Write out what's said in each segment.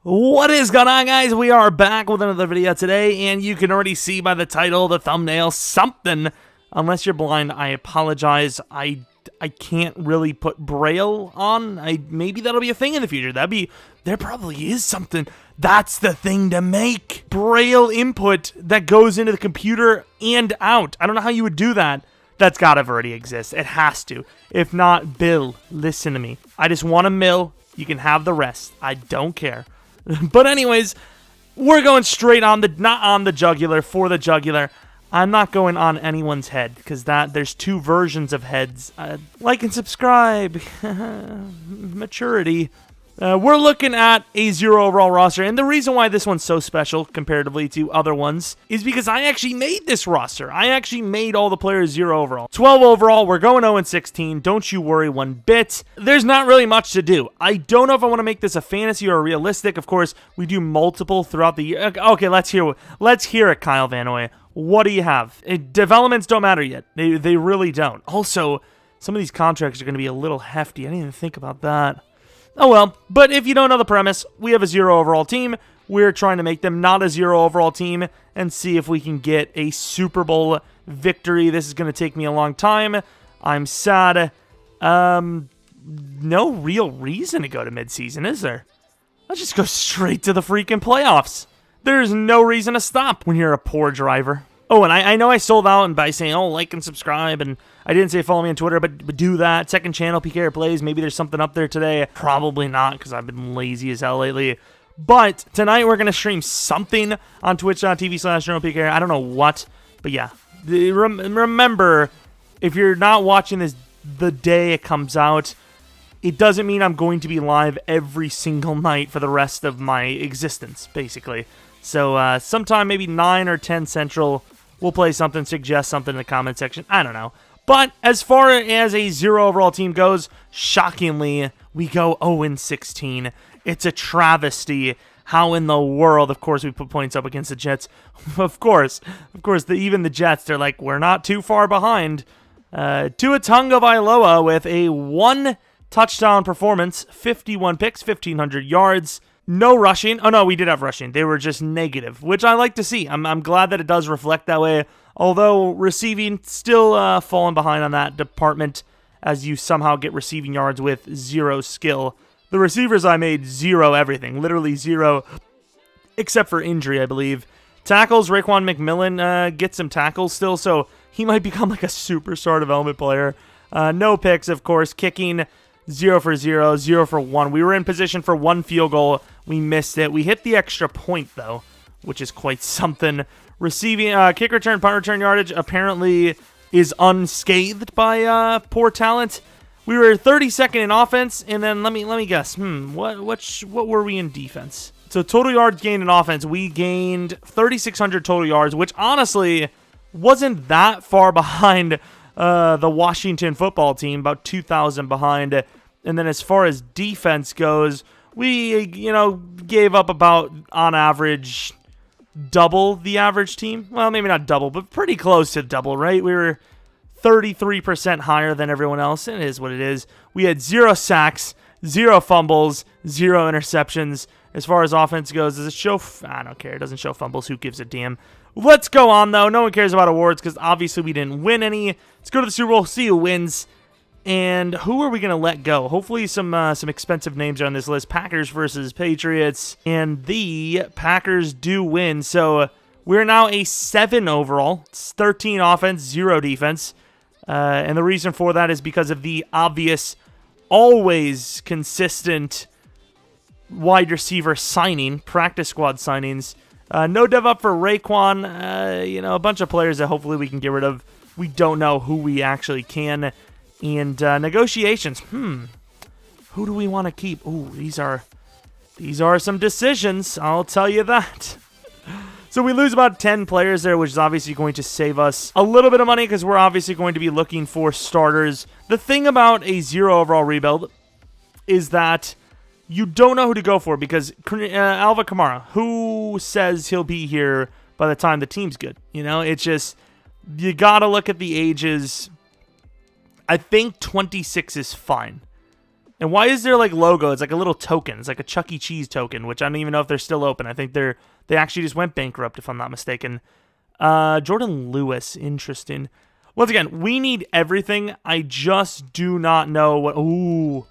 What is going on, guys? We are back with another video today, and you can already see by the title, the thumbnail, something. Unless you're blind, I apologize. I can't really put Braille on. Maybe that'll be a thing in the future. There probably is something. That's the thing to make. Braille input that goes into the computer and out. I don't know how you would do that. That's gotta already exist. It has to. If not, Bill, listen to me. I just want a mill. You can have the rest. I don't care. But anyways, we're going straight on not on the jugular, for the jugular. I'm not going on anyone's head, because there's two versions of heads. Like and subscribe. Maturity. We're looking at a 0 overall roster, and the reason why this one's so special comparatively to other ones is because I actually made this roster. I actually made all the players 0 overall. 12 overall, we're going 0-16. Don't you worry one bit. There's not really much to do. I don't know if I want to make this a fantasy or a realistic. Of course, we do multiple throughout the year. Okay, let's hear it, Kyle Van Noy. What do you have? Developments don't matter yet. They really don't. Also, some of these contracts are going to be a little hefty. I didn't even think about that. Oh well, but if you don't know the premise, we have a 0 overall team. We're trying to make them not a 0 overall team and see if we can get a Super Bowl victory. This is going to take me a long time. I'm sad. No real reason to go to midseason, is there? Let's just go straight to the freaking playoffs. There's no reason to stop when you're a poor driver. Oh, and I know I sold out by saying, oh, like and subscribe, and I didn't say follow me on Twitter, but do that. Second channel, PK Plays. Maybe there's something up there today. Probably not, because I've been lazy as hell lately. But tonight we're going to stream something on twitch.tv/JeromePK. I don't know what, but yeah. Remember, if you're not watching this the day it comes out, it doesn't mean I'm going to be live every single night for the rest of my existence, basically. So sometime maybe 9 or 10 Central, we'll play something, suggest something in the comment section. I don't know. But as far as a 0 overall team goes, shockingly, we go 0-16. It's a travesty. How in the world, of course, we put points up against the Jets. Of course, even the Jets, they're like, we're not too far behind. Tua Tagovailoa with a 1-touchdown performance, 51 picks, 1,500 yards. No rushing. Oh, no, we did have rushing. They were just negative, which I like to see. I'm glad that it does reflect that way. Although receiving, still falling behind on that department as you somehow get receiving yards with 0 skill. The receivers I made 0 everything. Literally 0, except for injury, I believe. Tackles, Raekwon McMillan gets some tackles still, so he might become like a superstar development player. No picks, of course. Kicking, 0 for 0, 0 for 1. We were in position for 1 field goal. We missed it. We hit the extra point, though, which is quite something. Receiving, kick return, punt return yardage apparently is unscathed by poor talent. We were 32nd in offense, and then let me guess. What were we in defense? So total yards gained in offense, we gained 3,600 total yards, which honestly wasn't that far behind the Washington football team, about 2,000 behind. And then as far as defense goes, we, gave up about, on average, double the average team. Well, maybe not double, but pretty close to double, right? We were 33% higher than everyone else, and it is what it is. We had 0 sacks, 0 fumbles, 0 interceptions. As far as offense goes, does it show? I don't care. It doesn't show fumbles. Who gives a damn? Let's go on, though. No one cares about awards because obviously we didn't win any. Let's go to the Super Bowl, see who wins. And who are we going to let go? Hopefully some expensive names are on this list. Packers versus Patriots. And the Packers do win. So we're now a 7 overall. It's 13 offense, 0 defense. And the reason for that is because of the obvious, always consistent wide receiver signing, practice squad signings. No dev up for Raekwon. A bunch of players that hopefully we can get rid of. We don't know who we actually can. And negotiations. Who do we want to keep? Ooh, these are some decisions. I'll tell you that. So we lose about 10 players there, which is obviously going to save us a little bit of money because we're obviously going to be looking for starters. The thing about a 0 overall rebuild is that you don't know who to go for because Alvin Kamara, who says he'll be here by the time the team's good? It's just, you got to look at the ages. I think 26 is fine. And why is there like logo? It's like a little token. It's like a Chuck E. Cheese token, which I don't even know if they're still open. I think they actually just went bankrupt, if I'm not mistaken. Jordan Lewis, interesting. Once again, we need everything. I just do not know what. Ooh,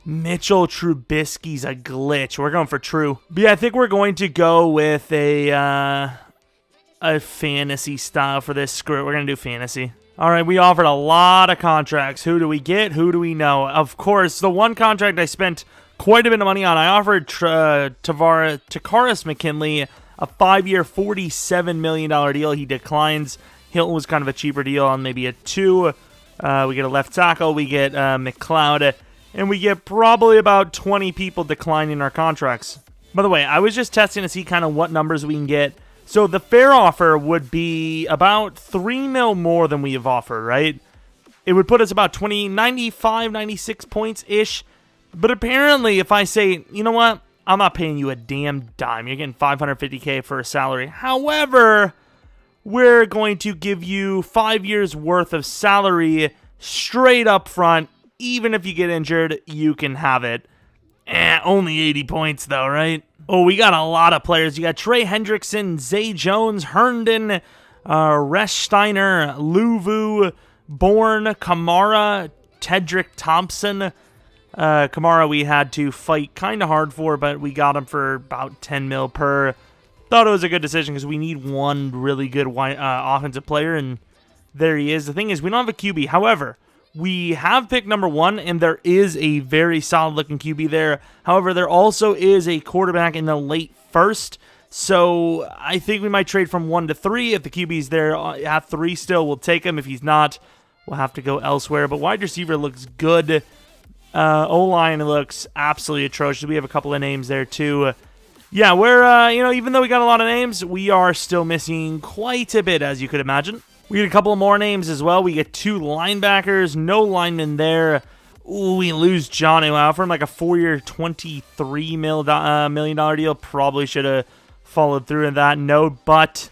Mitchell Trubisky's a glitch. We're going for true. But yeah, I think we're going to go with a fantasy style for this. Screw it, we're gonna do fantasy. All right, we offered a lot of contracts. Who do we get? Who do we know? Of course, the one contract I spent quite a bit of money on, I offered Takaris McKinley a 5-year, $47 million deal. He declines. Hilton was kind of a cheaper deal on maybe a 2. We get a left tackle. We get McLeod. And we get probably about 20 people declining our contracts. By the way, I was just testing to see kind of what numbers we can get. So the fair offer would be about $3 million more than we have offered, right? It would put us about 95, 96 points-ish. But apparently, if I say, you know what? I'm not paying you a damn dime. You're getting $550K for a salary. However, we're going to give you 5 years worth of salary straight up front. Even if you get injured, you can have it. Only 80 points though, right? Oh, we got a lot of players. You got Trey Hendrickson, Zay Jones, Herndon, Resch Steiner, Luvu, Bourne, Kamara, Tedrick Thompson. Kamara we had to fight kind of hard for, but we got him for about 10 mil per. Thought it was a good decision because we need one really good offensive player, and there he is. The thing is, we don't have a QB. However, we have pick number 1, and there is a very solid-looking QB there. However, there also is a quarterback in the late first, so I think we might trade from 1 to 3. If the QB's there at 3 still, we'll take him. If he's not, we'll have to go elsewhere. But wide receiver looks good. O-line looks absolutely atrocious. We have a couple of names there, too. Yeah, we're, even though we got a lot of names, we are still missing quite a bit, as you could imagine. We get a couple of more names as well. We get 2 linebackers, no linemen there. Ooh, we lose Johnny Wow from like a 4-year, $23 million deal. Probably should have followed through in that note, but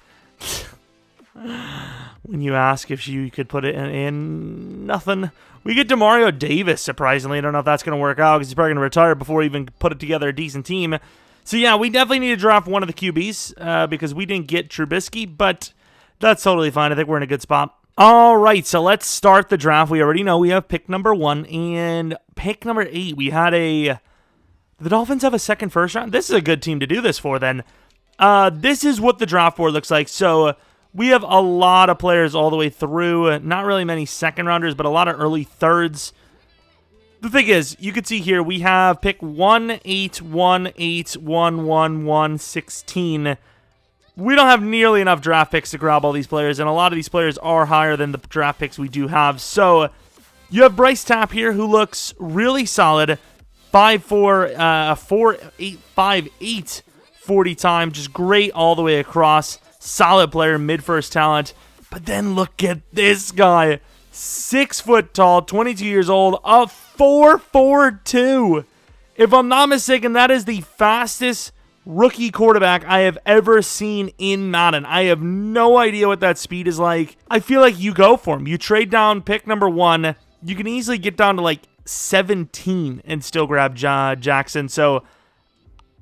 when you ask if you could put it in nothing. We get Demario Davis, surprisingly. I don't know if that's going to work out because he's probably going to retire before he even put it together a decent team. So yeah, we definitely need to draft one of the QBs because we didn't get Trubisky, but that's totally fine. I think we're in a good spot. All right, so let's start the draft. We already know we have pick number 1 and pick number 8. We had the Dolphins have a second first round. This is a good team to do this for then. This is what the draft board looks like. So we have a lot of players all the way through. Not really many second rounders, but a lot of early thirds. The thing is, you can see here we have pick 1, 8, 1, 8, 1, 1, 1, 16. We don't have nearly enough draft picks to grab all these players, and a lot of these players are higher than the draft picks we do have. So you have Bryce Tapp here, who looks really solid. 5'4", 4'8", 5'8", 40 time, just great all the way across. Solid player, mid-first talent. But then look at this guy. 6 foot tall, 22 years old, a 4.42. If I'm not mistaken, that is the fastest rookie quarterback I have ever seen in Madden. I have no idea what that speed is like. I feel like you go for him. You trade down pick number 1. You can easily get down to like 17 and still grab Jackson. So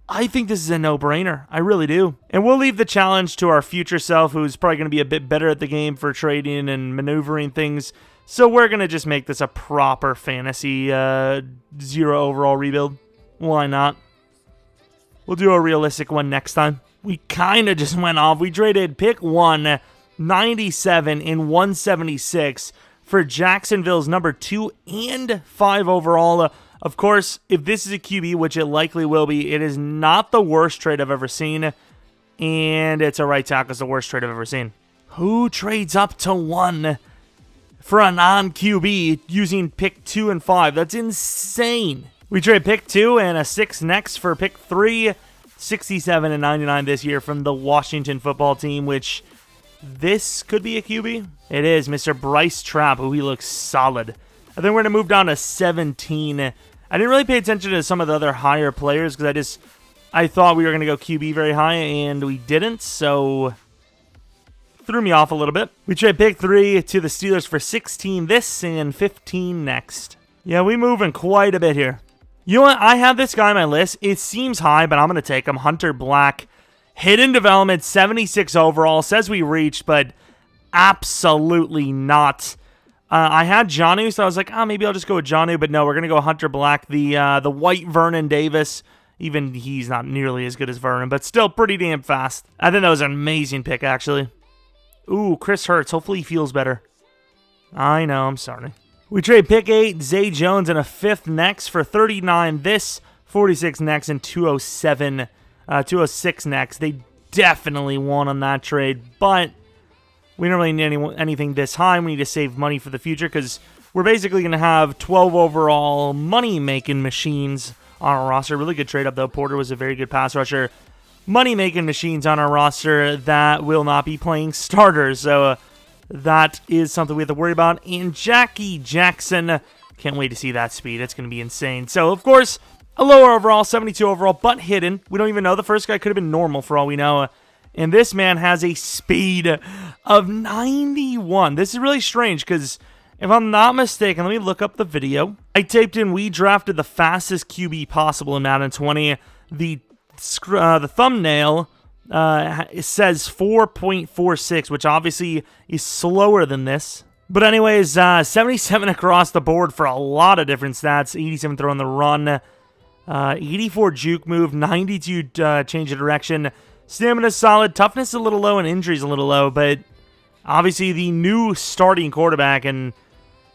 I think this is a no-brainer. I really do. And we'll leave the challenge to our future self, who's probably going to be a bit better at the game for trading and maneuvering things. So we're going to just make this a proper fantasy 0 overall rebuild. Why not? We'll do a realistic one next time. We kind of just went off. We traded pick 1, 97 and 176 for Jacksonville's number 2 and 5 overall. Of course, if this is a QB, which it likely will be, it is not the worst trade I've ever seen. And it's a right tackle. It's the worst trade I've ever seen. Who trades up to 1 for a non-QB using pick 2 and 5? That's insane. We trade pick 2 and a 6 next for pick 3, 67 and 99 this year from the Washington football team, which this could be a QB. It is Mr. Bryce Trapp, who he looks solid. I think we're going to move down to 17. I didn't really pay attention to some of the other higher players because I thought we were going to go QB very high, and we didn't, so threw me off a little bit. We trade pick 3 to the Steelers for 16 this and 15 next. Yeah, we moving quite a bit here. You know what? I have this guy on my list. It seems high, but I'm going to take him. Hunter Black. Hidden development, 76 overall. Says we reached, but absolutely not. I had Jonnu, so I was like, maybe I'll just go with Jonnu. But no, we're going to go Hunter Black, the white Vernon Davis. Even he's not nearly as good as Vernon, but still pretty damn fast. I think that was an amazing pick, actually. Ooh, Chris Hurts. Hopefully he feels better. I know, I'm sorry. We trade pick 8, Zay Jones, and a 5th next for 39 this, 46 next, and 206 next. They definitely won on that trade, but we don't really need anything this high. We need to save money for the future because we're basically going to have 12 overall money-making machines on our roster. Really good trade up, though. Porter was a very good pass rusher. Money-making machines on our roster that will not be playing starters, so that is something we have to worry about. And Jackie Jackson, can't wait to see that speed. It's going to be insane. So, of course, a lower overall, 72 overall, but hidden. We don't even know. The first guy could have been normal for all we know. And this man has a speed of 91. This is really strange because if I'm not mistaken, let me look up the video. I typed in, we drafted the fastest QB possible in Madden 20. The thumbnail it says 4.46, which obviously is slower than this. But anyways, 77 across the board for a lot of different stats. 87 throw on the run, 84 juke move, 92 change of direction. Stamina solid, toughness a little low, and injuries a little low. But obviously the new starting quarterback, and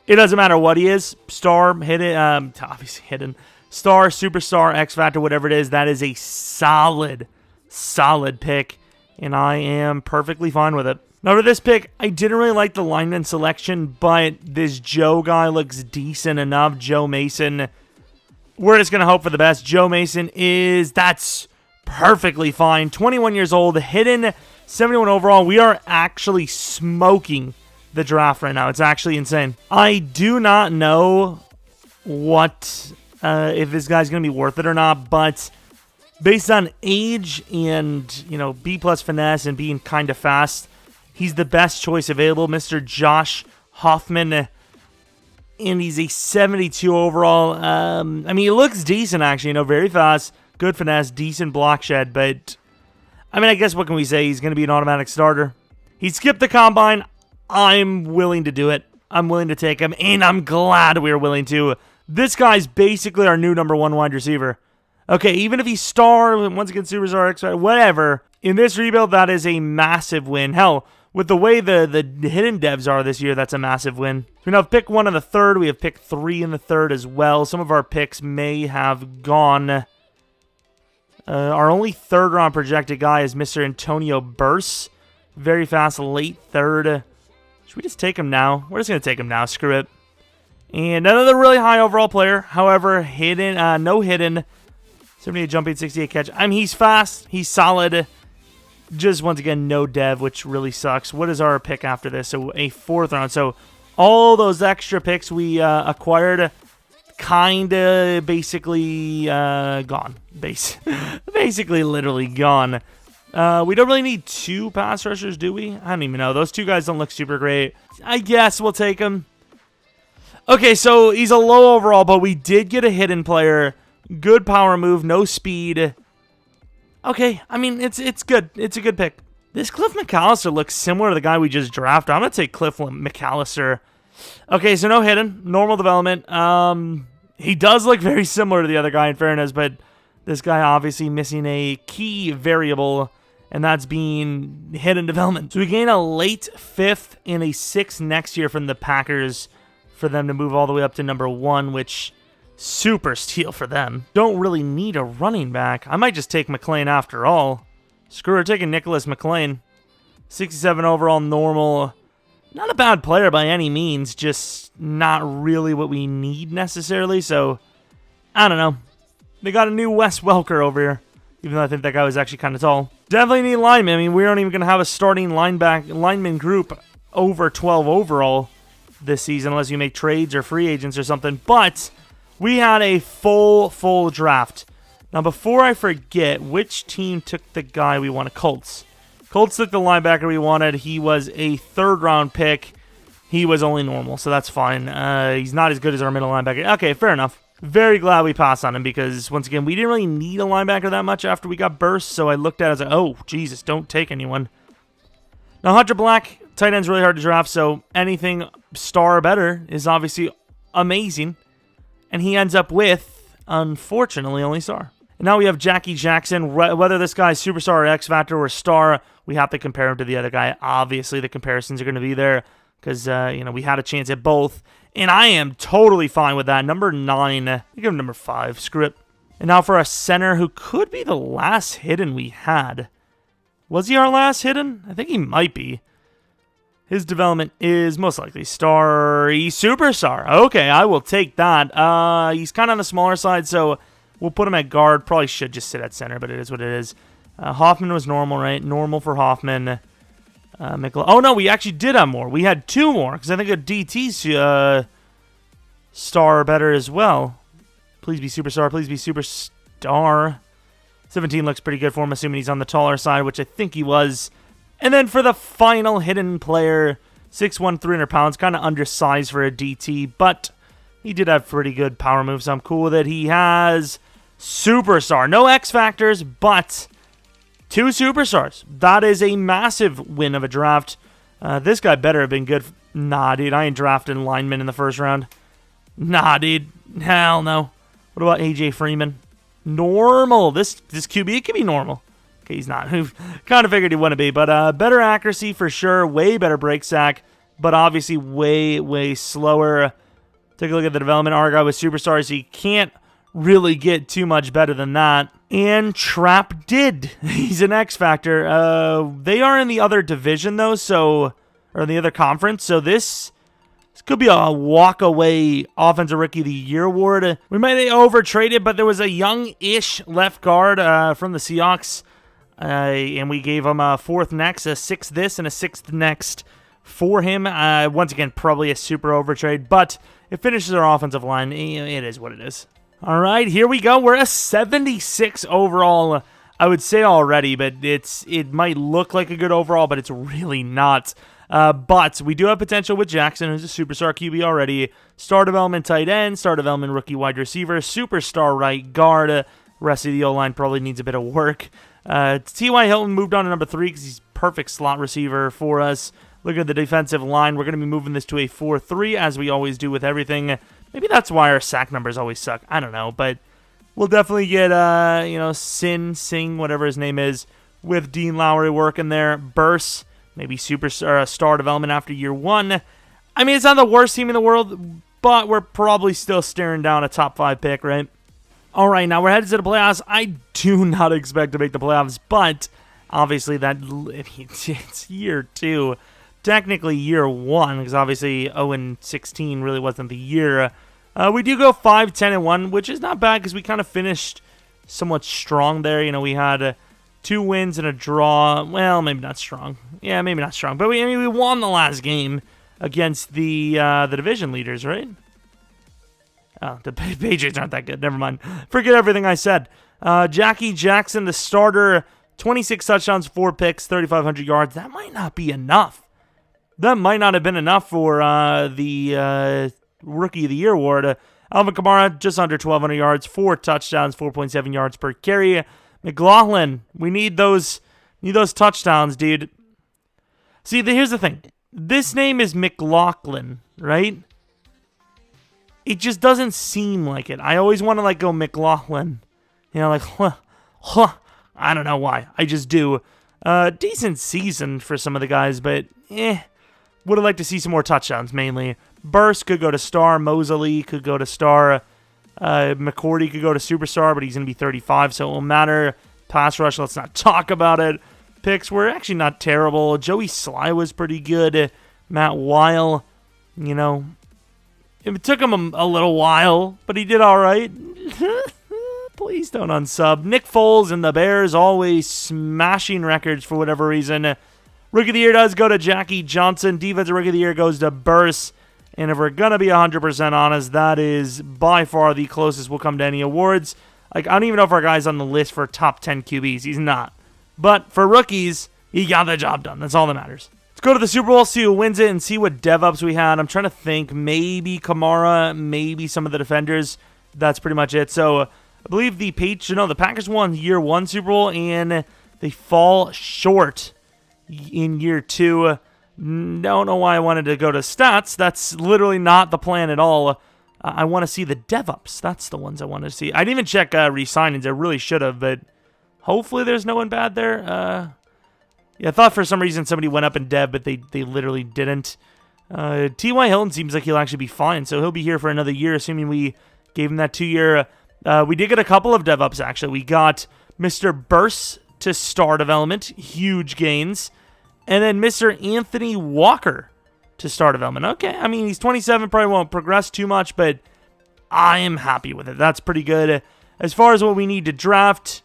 it doesn't matter what he is, star, hidden, obviously hidden, star, superstar, X Factor, whatever it is, that is a solid pick, and I am perfectly fine with it. Now for this pick, I didn't really like the lineman selection, but this Joe guy looks decent enough. Joe Mason, we're just going to hope for the best. Joe Mason that's perfectly fine. 21 years old, hidden, 71 overall. We are actually smoking the draft right now. It's actually insane. I do not know what if this guy's going to be worth it or not, but based on age and, B plus finesse and being kind of fast, he's the best choice available. Mr. Josh Hoffman, and he's a 72 overall. He looks decent, actually, very fast, good finesse, decent block shed, but, I guess what can we say? He's going to be an automatic starter. He skipped the combine. I'm willing to do it. I'm willing to take him, and I'm glad we were willing to. This guy's basically our new number 1 wide receiver. Okay, even if he's star, once again, superstar, X, whatever, in this rebuild, that is a massive win. Hell, with the way the hidden devs are this year, that's a massive win. So we now have pick 1 in the 3rd. We have pick 3 in the 3rd as well. Some of our picks may have gone. Our only 3rd round projected guy is Mr. Antonio Burse. Very fast, late 3rd. Should we just take him now? We're just going to take him now. Screw it. And another really high overall player. However, hidden, no hidden. 78 jumping, 68 catch. He's fast. He's solid. Just, once again, no dev, which really sucks. What is our pick after this? So, a 4th round. So, all those extra picks we acquired, kind of basically gone. Basically, literally gone. We don't really need 2 pass rushers, do we? I don't even know. Those 2 guys don't look super great. I guess we'll take them. Okay, so he's a low overall, but we did get a hidden player. Good power move, no speed. Okay, it's good. It's a good pick. This Cliff Mcallister looks similar to the guy we just drafted. I'm going to take Cliff Mcallister. Okay, so no hidden. Normal development. He does look very similar to the other guy, in fairness, but this guy obviously missing a key variable, and that's being hidden development. So we gain a late 5th and a 6th next year from the Packers for them to move all the way up to number 1, which... super steal for them. Don't really need a running back. I might just take McLean after all. Screw her, taking Nicholas McLean. 67 overall, normal. Not a bad player by any means, just not really what we need necessarily, so I don't know. They got a new Wes Welker over here, even though I think that guy was actually kind of tall. Definitely need linemen. We aren't even going to have a starting lineman group over 12 overall this season, unless you make trades or free agents or something, but... we had a full draft. Now, before I forget, which team took the guy we wanted? Colts. Colts took the linebacker we wanted. He was a 3rd round pick. He was only normal, so that's fine. He's not as good as our middle linebacker. Okay, fair enough. Very glad we passed on him because, once again, we didn't really need a linebacker that much after we got burst, so I looked at it and I was like, oh, Jesus, don't take anyone. Now, Hunter Black, tight end's really hard to draft, so anything star or better is obviously amazing. And he ends up with, unfortunately, only star. And now we have Jackie Jackson. Whether this guy's superstar or X Factor or star, we have to compare him to the other guy. Obviously, the comparisons are going to be there because, we had a chance at both. And I am totally fine with that. Number 9. I give him number 5. Screw it. And now for a center who could be the last hidden we had. Was he our last hidden? I think he might be. His development is most likely starry superstar. Okay, I will take that. He's kind of on the smaller side, so we'll put him at guard. Probably should just sit at center, but it is what it is. Hoffman was normal, right? Normal for Hoffman. Oh, no, we actually did have more. We had 2 more, because I think a DT's star better as well. Please be superstar. Please be superstar. 17 looks pretty good for him, assuming he's on the taller side, which I think he was. And then for the final hidden player, 6'1", 300 pounds, kind of undersized for a DT, but he did have pretty good power moves, so I'm cool with it. He has superstar. No X Factors, but 2 superstars. That is a massive win of a draft. This guy better have been good. Nah, dude, I ain't drafting linemen in the first round. Nah, dude. Hell no. What about AJ Freeman? Normal. This QB could be normal. Okay, he's not. Kind of figured he wouldn't be, but better accuracy for sure. Way better break sack, but obviously way, way slower. Take a look at the development. Our guy was superstar, so you can't really get too much better than that. And Trap did. He's an X Factor. They are in the other division, though, or the other conference, so this could be a walk-away Offensive Rookie of the Year award. We might have over-traded, but there was a young-ish left guard from the Seahawks, and we gave him a 4th next, a 6th this, and a 6th next for him. Once again, probably a super overtrade, but it finishes our offensive line. It is what it is. All right, here we go. We're a 76 overall, I would say already, but it might look like a good overall, but it's really not. But we do have potential with Jackson, who's a superstar QB already. Star development tight end, star development rookie wide receiver, superstar right guard. Rest of the O-line probably needs a bit of work. T.Y. Hilton moved on to number 3 because he's perfect slot receiver for us. Look at the defensive line. We're going to be moving this to a 4-3, as we always do with everything. Maybe that's why our sack numbers always suck. I don't know, but we'll definitely get, Singh, whatever his name is, with Dean Lowry working there. Burst. Maybe star development after year 1. I mean, it's not the worst team in the world, but we're probably still staring down a top 5 pick, right? All right, now we're headed to the playoffs. I do not expect to make the playoffs, but obviously it's year 2. Technically year 1, because obviously 0-16 really wasn't the year. We do go 5-10-1, which is not bad because we kind of finished somewhat strong there. You know, we had 2 wins and a draw. Well, maybe not strong. Yeah, maybe not strong. But we won the last game against the division leaders, right? Oh, the Patriots aren't that good. Never mind. Forget everything I said. Jackie Jackson, the starter, 26 touchdowns, 4 picks, 3,500 yards. That might not be enough. That might not have been enough for the Rookie of the Year award. Alvin Kamara, just under 1,200 yards, 4 touchdowns, 4.7 yards per carry. McLaughlin, we need those touchdowns, dude. See, here's the thing. This name is McLaughlin, right? It just doesn't seem like it. I always want to go McLaughlin. You know, I don't know why. I just do. Decent season for some of the guys, but would have liked to see some more touchdowns, mainly. Burst could go to star. Mosley could go to star. McCourty could go to superstar, but he's going to be 35, so it won't matter. Pass rush, let's not talk about it. Picks were actually not terrible. Joey Sly was pretty good. Matt Weil, it took him a little while, but he did all right. Please don't unsub. Nick Foles and the Bears always smashing records for whatever reason. Rookie of the Year does go to Jackie Johnson. Defensive Rookie of the Year goes to Burst. And if we're going to be 100% honest, that is by far the closest we'll come to any awards. I don't even know if our guy's on the list for top 10 QBs. He's not. But for rookies, he got the job done. That's all that matters. Let's go to the Super Bowl, see who wins it, and see what dev-ups we had. I'm trying to think. Maybe Kamara, maybe some of the defenders. that's pretty much it. So I believe the Packers won year 1 Super Bowl, and they fall short in year 2. Don't know why I wanted to go to stats. That's literally not the plan at all. I want to see the dev-ups. That's the ones I want to see. I didn't even check re-signings. I really should have, but hopefully there's no one bad there. Yeah, I thought for some reason somebody went up in dev, but they literally didn't. T.Y. Hilton seems like he'll actually be fine, so he'll be here for another year, assuming we gave him that 2-year. We did get a couple of dev-ups, actually. We got Mr. Burst to star development, huge gains, and then Mr. Anthony Walker to star development. Okay, I mean, he's 27, probably won't progress too much, but I am happy with it. That's pretty good. As far as what we need to draft,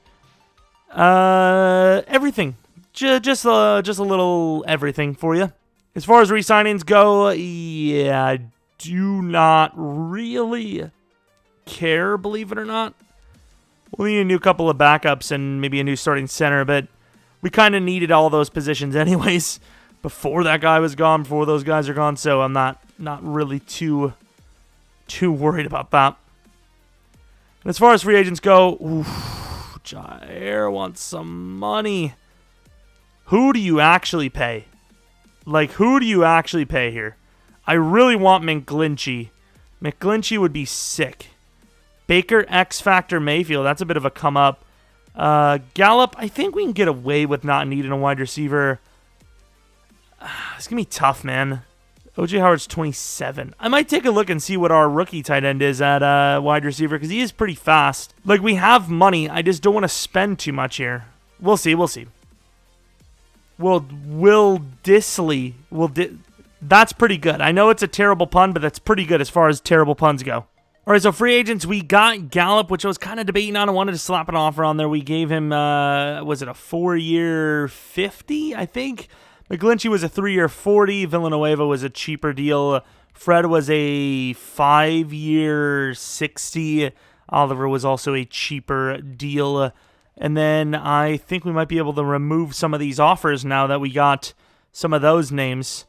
everything. Just a little everything for you. As far as re-signings go, yeah, I do not really care, believe it or not. We'll need a new couple of backups and maybe a new starting center, but we kind of needed all those positions anyways before that guy was gone, before those guys are gone, so I'm not really too worried about that. And as far as free agents go, Jair wants some money. Who do you actually pay? Like, who do you actually pay here? I really want Mcallister. Mcallister would be sick. Baker, X Factor, Mayfield. That's a bit of a come up. Gallup, I think we can get away with not needing a wide receiver. It's going to be tough, man. O.J. Howard's 27. I might take a look and see what our rookie tight end is at wide receiver, because he is pretty fast. Like, we have money. I just don't want to spend too much here. We'll see. Will Disley. That's pretty good. I know it's a terrible pun, but that's pretty good as far as terrible puns go. All right, so free agents, we got Gallup, which I was kind of debating on. I wanted to slap an offer on there. We gave him, was it a 4-year 50, I think? Mcallister was a 3-year 40. Villanueva was a cheaper deal. Fred was a 5-year 60. Oliver was also a cheaper deal. And then I think we might be able to remove some of these offers now that we got some of those names.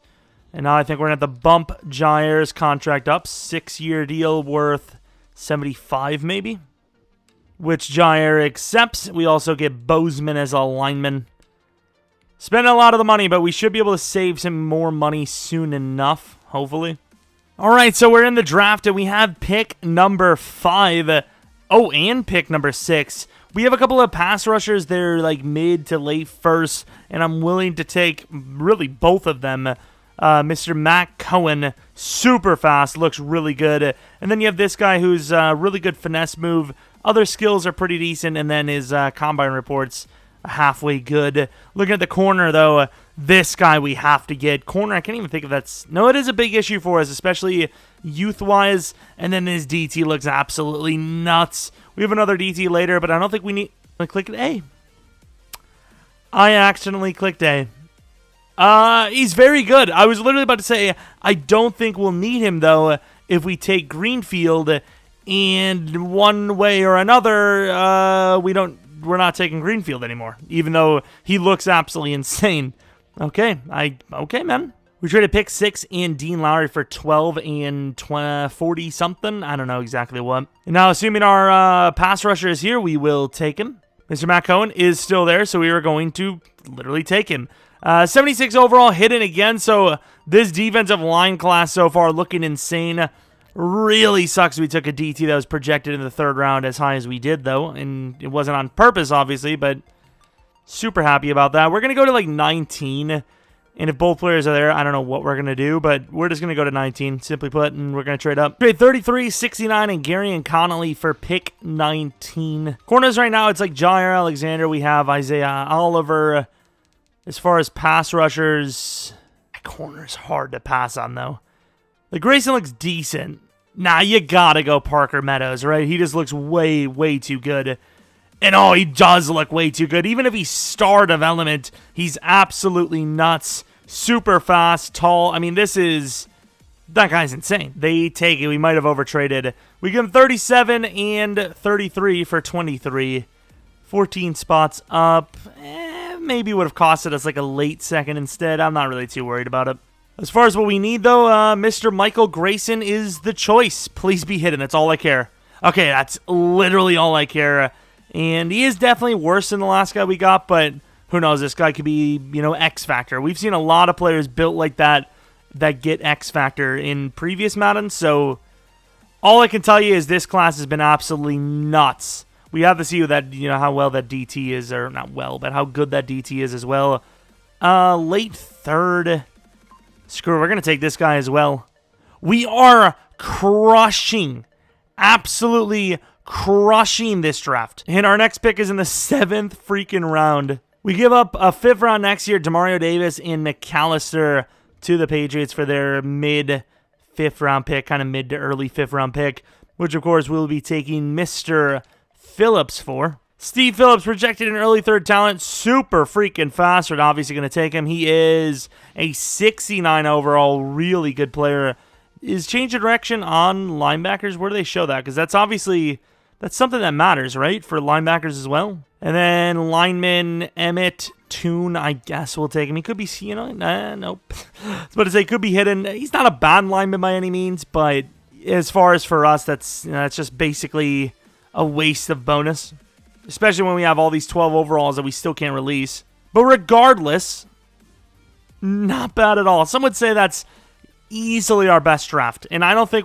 And now I think we're going to have to bump Jair's contract up. 6-year deal worth 75 maybe, which Jair accepts. We also get Bozeman as a lineman. Spend a lot of the money, but we should be able to save some more money soon enough, hopefully. All right, so we're in the draft, and we have pick number 5. Oh, and pick number 6. We have a couple of pass rushers. They're like mid to late first, and I'm willing to take really both of them. Mr. Matt Cohen, super fast, looks really good. And then you have this guy who's really good finesse move. Other skills are pretty decent, and then his combine reports halfway good. Looking at the corner, though, this guy we have to get. Corner, I can't even think if that's... No, it is a big issue for us, especially youth-wise. And then his DT looks absolutely nuts. We have another DT later, but I don't think we need... I clicked A. I accidentally clicked A. He's very good. I was literally about to say, I don't think we'll need him, though, if we take Greenfield, and one way or another, we're not taking Greenfield anymore, even though he looks absolutely insane. Okay, man. We traded pick 6 and Dean Lowry for 12 and 40-something. I don't know exactly what. And now, assuming our pass rusher is here, we will take him. Mr. Matt Cohen is still there, so we are going to literally take him. 76 overall, hidden again, so this defensive line class so far looking insane. Really sucks we took a DT that was projected in the 3rd round as high as we did, though, and it wasn't on purpose, obviously, but super happy about that. We're going to go to, like, 19, and if both players are there, I don't know what we're going to do, but we're just going to go to 19, simply put, and we're going to trade up. Trade 33, 69, and Gary and Connolly for pick 19. Corners right now, it's like Jair Alexander. We have Isaiah Oliver. As far as pass rushers, corner's hard to pass on, though. The Grayson looks decent. Nah, you gotta go Parker Meadows, right? He just looks way, way too good. And oh, he does look way too good. Even if he's star development, he's absolutely nuts. Super fast, tall. I mean, that guy's insane. They take it. We might have overtraded. We give him 37 and 33 for 23. 14 spots up. Maybe would have costed us like a late second instead. I'm not really too worried about it. As far as what we need, though, Mr. Michael Grayson is the choice. Please be hidden. That's all I care. Okay, that's literally all I care. And he is definitely worse than the last guy we got, but who knows? This guy could be, X Factor. We've seen a lot of players built like that get X Factor in previous Madden, so all I can tell you is this class has been absolutely nuts. We have to see that, how well that DT is, or not well, but how good that DT is as well. Late third. Screw it, we're going to take this guy as well. We are crushing, absolutely crushing this draft. And our next pick is in the 7th freaking round. We give up a 5th round next year, Demario Davis and Mcallister to the Patriots for their mid-5th round pick, kind of mid to early 5th round pick, which of course we'll be taking Mr. Phillips for. Steve Phillips, projected an early 3rd talent, super freaking fast. We're obviously going to take him. He is a 69 overall, really good player. Is change of direction on linebackers? Where do they show that? Because that's something that matters, right? For linebackers as well. And then lineman Emmett Toon, I guess we'll take him. He could be, nope. But to say could be hidden. He's not a bad lineman by any means, but as far as for us, that's just basically a waste of bonus. Especially when we have all these 12 overalls that we still can't release. But regardless, not bad at all. Some would say that's easily our best draft. And I don't think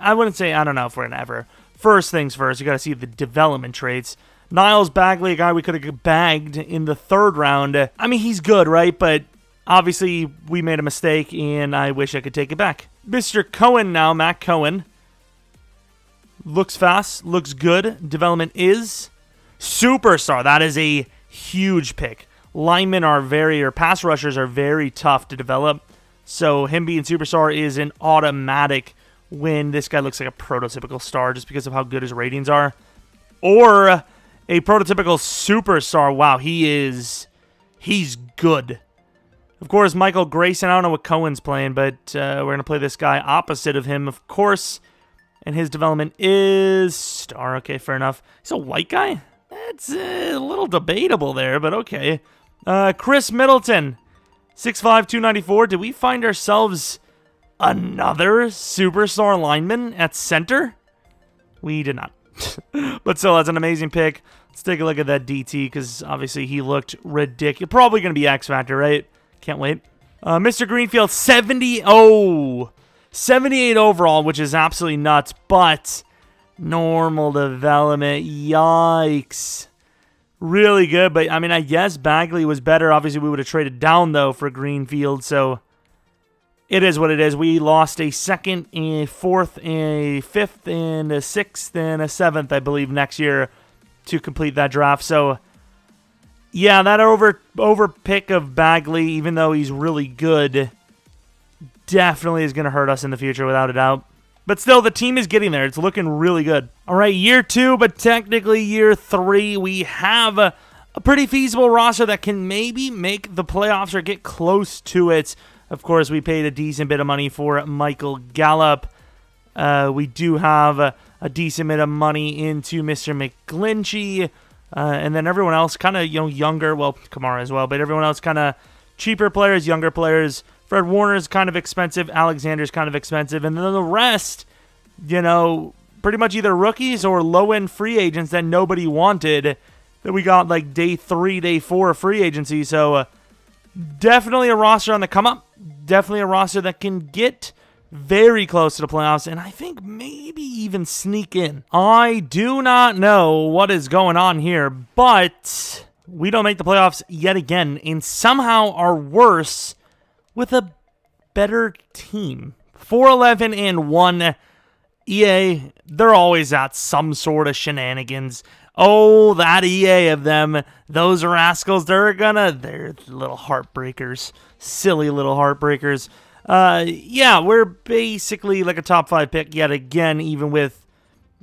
I wouldn't say, I don't know if we're going to ever. First things first, you got to see the development traits. Niles Bagley, a guy we could have bagged in the 3rd round. I mean, he's good, right? But obviously, we made a mistake, and I wish I could take it back. Mr. Cohen now, Matt Cohen. Looks fast, looks good. Development is superstar. That is a huge pick. Linemen pass rushers are very tough to develop. So him being superstar is an automatic win. This guy looks like a prototypical star just because of how good his ratings are. Or a prototypical superstar. Wow, he's good. Of course, Michael Grayson, I don't know what Cohen's playing, but we're going to play this guy opposite of him, of course. And his development is star. Okay, fair enough. He's a white guy? That's a little debatable there, but okay. Chris Middleton, 6'5", 294. Did we find ourselves another superstar lineman at center? We did not. But still, that's an amazing pick. Let's take a look at that DT, because obviously he looked ridiculous. Probably going to be X Factor, right? Can't wait. Mr. Greenfield, 78 overall, which is absolutely nuts, but normal development, yikes. Really good, but I mean, I guess Bagley was better. Obviously, we would have traded down, though, for Greenfield, so it is what it is. We lost a 2nd, a 4th, a 5th, and a 6th, and a 7th, I believe, next year to complete that draft, so yeah, that over pick of Bagley, even though he's really good, definitely is going to hurt us in the future without a doubt. But still, the team is getting there. It's looking really good. All right, year 2, but technically year 3, we have a pretty feasible roster that can maybe make the playoffs or get close to it. Of course, we paid a decent bit of money for Michael Gallup. We do have a decent bit of money into Mr. McGlinchey. And then everyone else kind of, younger. Well, Kamara as well. But everyone else kind of cheaper players, younger players. Fred Warner's kind of expensive. Alexander's kind of expensive. And then the rest, pretty much either rookies or low-end free agents that nobody wanted that we got like day 3, day 4 free agency. So definitely a roster on the come-up. Definitely a roster that can get very close to the playoffs, and I think maybe even sneak in. I do not know what is going on here, but we don't make the playoffs yet again, and somehow are worse with a better team. 4-11-1. EA, they're always at some sort of shenanigans. Oh, that EA of them, those rascals, they're little heartbreakers. Silly little heartbreakers. Yeah, we're basically like a top 5 pick yet again, even with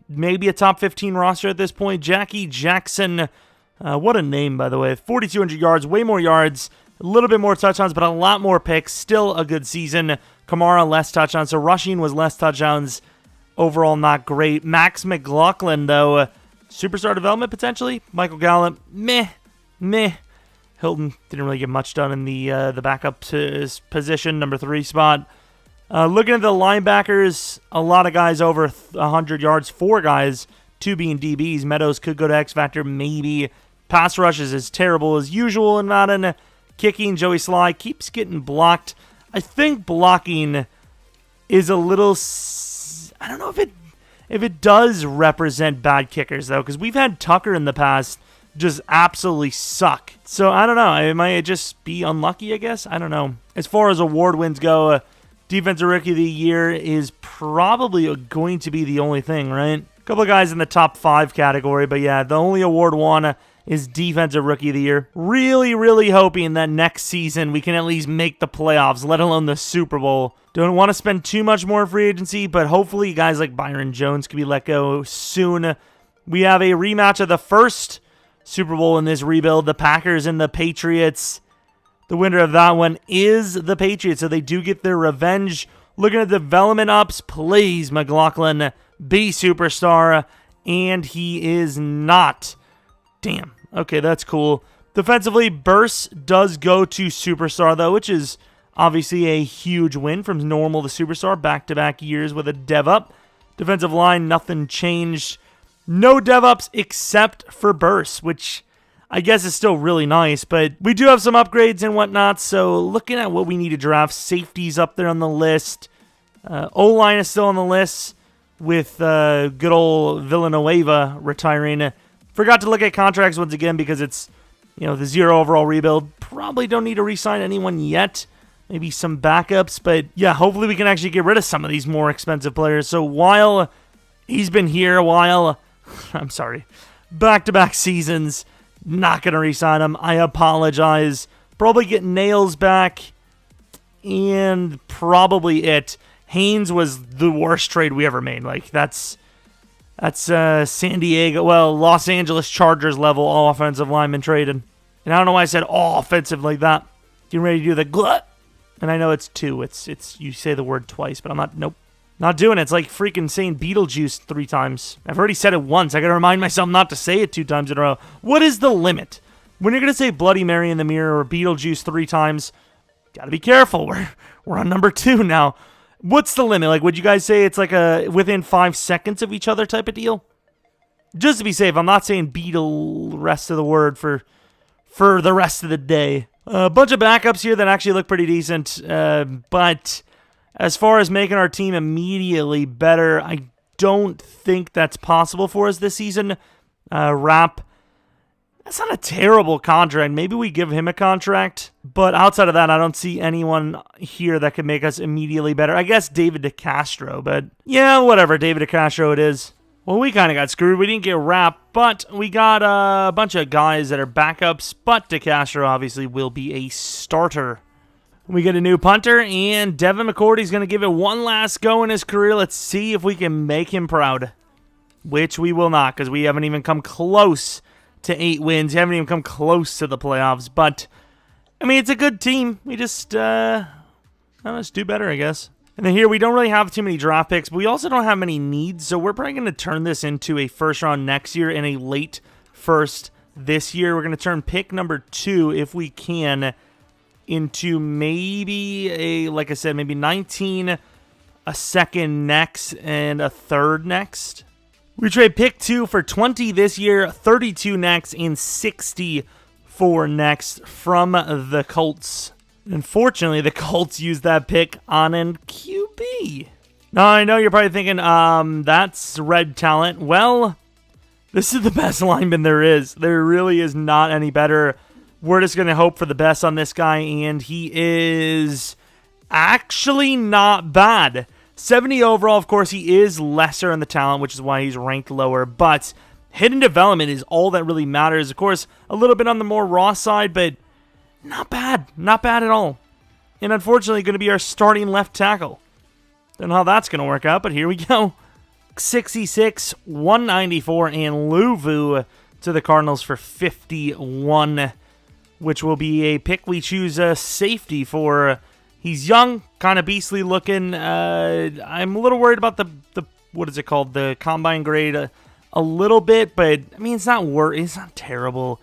maybe a top 15 roster at this point. Jackie Jackson, what a name, by the way. 4,200 yards, way more yards, a little bit more touchdowns, but a lot more picks. Still a good season. Kamara, less touchdowns. So rushing was less touchdowns. Overall, not great. Max McLaughlin, though, superstar development potentially. Michael Gallup, meh. Hilton didn't really get much done in the backup position, number 3 spot. Looking at the linebackers, a lot of guys over 100 yards, 4 guys, 2 being DBs. Meadows could go to X Factor, maybe. Pass rush is as terrible as usual in Madden. Kicking, Joey Sly keeps getting blocked. I think blocking is a little... I don't know if it does represent bad kickers, though, because we've had Tucker in the past just absolutely suck. So, I don't know. It might just be unlucky, I guess. I don't know. As far as award wins go, Defensive Rookie of the Year is probably going to be the only thing, right? A couple of guys in the top 5 category, but yeah, the only award won is Defensive Rookie of the Year. Really, really hoping that next season we can at least make the playoffs, let alone the Super Bowl. Don't want to spend too much more free agency, but hopefully guys like Byron Jones can be let go soon. We have a rematch of the first Super Bowl in this rebuild, the Packers and the Patriots. The winner of that one is the Patriots, so they do get their revenge. Looking at development ups, please, McLaughlin, be superstar, and he is not. Damn. Okay, that's cool. Defensively, Burst does go to superstar, though, which is obviously a huge win from normal to superstar, back-to-back years with a dev up. Defensive line, nothing changed. No dev ups except for Burst, which I guess is still really nice, but we do have some upgrades and whatnot, so looking at what we need to draft, safety's up there on the list. O-line is still on the list with good old Villanueva retiring. Forgot to look at contracts once again because it's, the 0 overall rebuild. Probably don't need to re-sign anyone yet. Maybe some backups, but yeah, hopefully we can actually get rid of some of these more expensive players. So while he's been here I'm sorry, back-to-back seasons, not going to re-sign him. I apologize. Probably get Nails back, and probably it. Haynes was the worst trade we ever made. Like, that's San Diego, Los Angeles Chargers level all offensive lineman traded. And I don't know why I said all offensive like that. Getting ready to do the glut. And I know it's 2. It's you say the word twice, but I'm not, nope. Not doing it. It's like freaking saying Beetlejuice 3 times. I've already said it once. I gotta remind myself not to say it 2 times in a row. What is the limit? When you're gonna say Bloody Mary in the mirror or Beetlejuice 3 times, gotta be careful. We're on number 2 now. What's the limit? Like, would you guys say it's like a within 5 seconds of each other type of deal? Just to be safe, I'm not saying Beetle rest of the word for the rest of the day. A bunch of backups here that actually look pretty decent, but as far as making our team immediately better, I don't think that's possible for us this season. Rapp, that's not a terrible contract. Maybe we give him a contract. But outside of that, I don't see anyone here that could make us immediately better. I guess David DeCastro, but yeah, whatever. David DeCastro it is. Well, we kind of got screwed. We didn't get Rapp, but we got a bunch of guys that are backups. But DeCastro obviously will be a starter. We get a new punter, and Devin McCourty's going to give it one last go in his career. Let's see if we can make him proud, which we will not, because we haven't even come close to 8 wins. We haven't even come close to the playoffs, but, I mean, it's a good team. We just, let's do better, I guess. And then here, we don't really have too many draft picks, but we also don't have many needs, so we're probably going to turn this into a first round next year and a late first this year. We're going to turn pick number 2, if we can, into maybe like I said, maybe 19, a second next, and a third next. We trade pick 2 for 20 this year, 32 next, and 60 for next from the Colts. Unfortunately, the Colts used that pick on an QB. Now, I know you're probably thinking, that's red talent. Well, this is the best lineman there is. There really is not any better. We're just going to hope for the best on this guy, and he is actually not bad. 70 overall, of course, he is lesser in the talent, which is why he's ranked lower, but hidden development is all that really matters. Of course, a little bit on the more raw side, but not bad. Not bad at all. And unfortunately, going to be our starting left tackle. Don't know how that's going to work out, but here we go. 66, 194, and Luvu to the Cardinals for 51. Which will be a pick we choose a safety for. He's young, kind of beastly looking. I'm a little worried about the what is it called? The combine grade a little bit, but I mean it's not terrible.